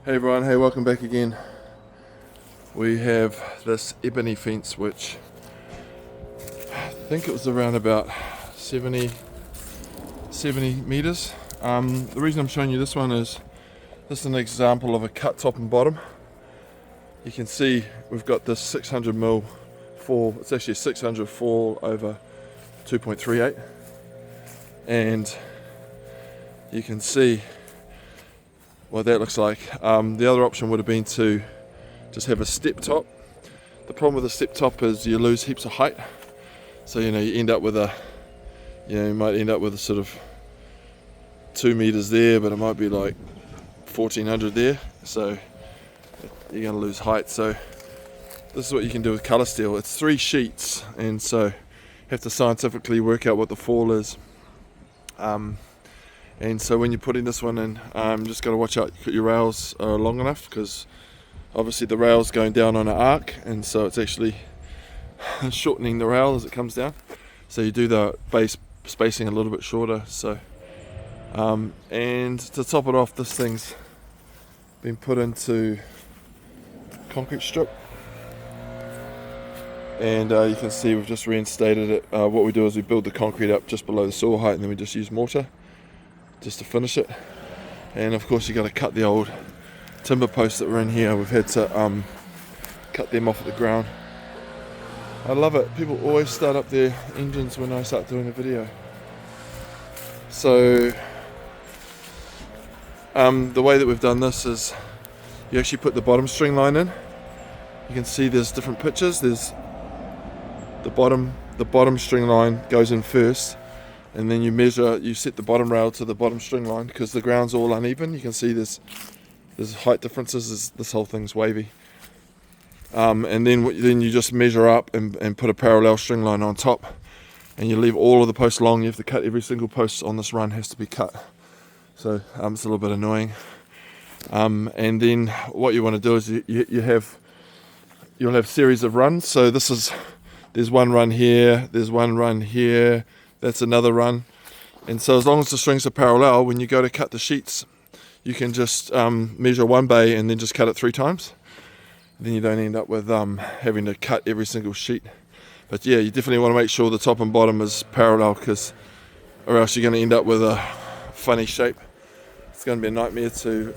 Hey everyone, hey, welcome back again. We have this ebony fence which I think it was around about 70 meters. The reason I'm showing you this one is this is an example of a cut top and bottom. You can see we've got this 600 mil fall, it's actually a 600 fall over 2.38, and you can see what that looks like. The other option would have been to just have a step top. The problem with a step top is you lose heaps of height, so you end up with you might end up with a sort of 2 meters there, but it might be like 1400 there, so you're going to lose height. So this is what you can do with Coloursteel. It's 3 sheets, and so you have to scientifically work out what the fall is. And so when you're putting this one in, just got to watch out your rails are long enough, because obviously the rail's going down on an arc, and so it's actually shortening the rail as it comes down. So you do the base spacing a little bit shorter. So and to top it off, this thing's been put into concrete strip, and you can see we've just reinstated it. What we do is we build the concrete up just below the soil height, and then we just use mortar just to finish it. And of course you got to cut the old timber posts that were in here. We've had to cut them off at the ground. I love it. People always start up their engines when I start doing a video. So the way that we've done this is you actually put the bottom string line in. You can see there's different pitches. There's the bottom string line goes in first, and then you set the bottom rail to the bottom string line, because the ground's all uneven. You can see there's height differences. This whole thing's wavy. And then you just measure up and put a parallel string line on top, and you leave all of the posts long. You have to cut every single post on this run, has to be cut. So it's a little bit annoying. And then what you want to do is you'll have series of runs. So there's one run here, there's one run here, that's another run. And so as long as the strings are parallel, when you go to cut the sheets, you can just measure one bay and then just cut it 3 times. Then you don't end up with having to cut every single sheet. But yeah, you definitely want to make sure the top and bottom is parallel, or else you're going to end up with a funny shape. It's going to be a nightmare to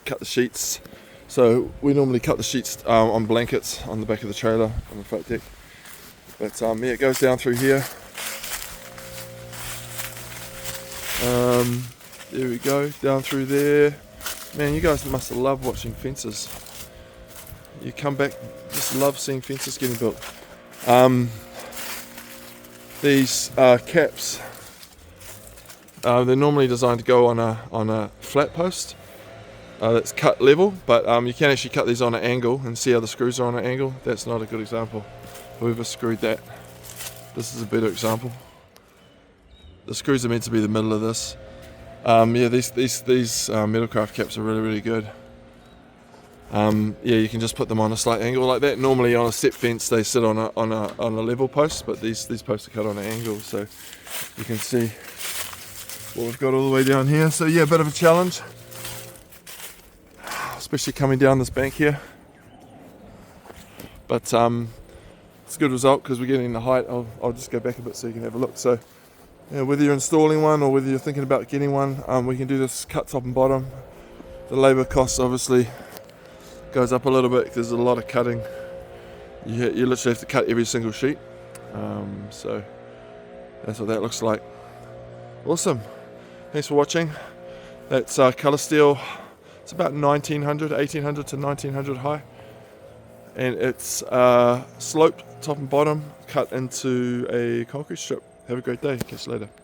cut the sheets. So we normally cut the sheets on blankets on the back of the trailer on the flat deck. But yeah, it goes down through here. There we go, down through there. Man, you guys must love watching fences. You come back, just love seeing fences getting built. These caps, they're normally designed to go on a flat post that's cut level, but you can actually cut these on an angle, and see how the screws are on an angle. That's not a good example. Whoever screwed that, this is a better example. The screws are meant to be the middle of this. Yeah, these Metalcraft caps are really good. Yeah, you can just put them on a slight angle like that. Normally on a set fence they sit on a level post, but these posts are cut on an angle, so you can see what we've got all the way down here. So yeah, a bit of a challenge, especially coming down this bank here. But it's a good result because we're getting the height. I'll just go back a bit so you can have a look. So yeah, whether you're installing one or whether you're thinking about getting one, we can do this cut top and bottom. The labour costs obviously goes up a little bit. There's a lot of cutting. You literally have to cut every single sheet. So that's what that looks like. Awesome. Thanks for watching. That's Coloursteel. It's about 1800 to 1900 high, and it's sloped top and bottom, cut into a concrete strip. Have a great day. Catch you later.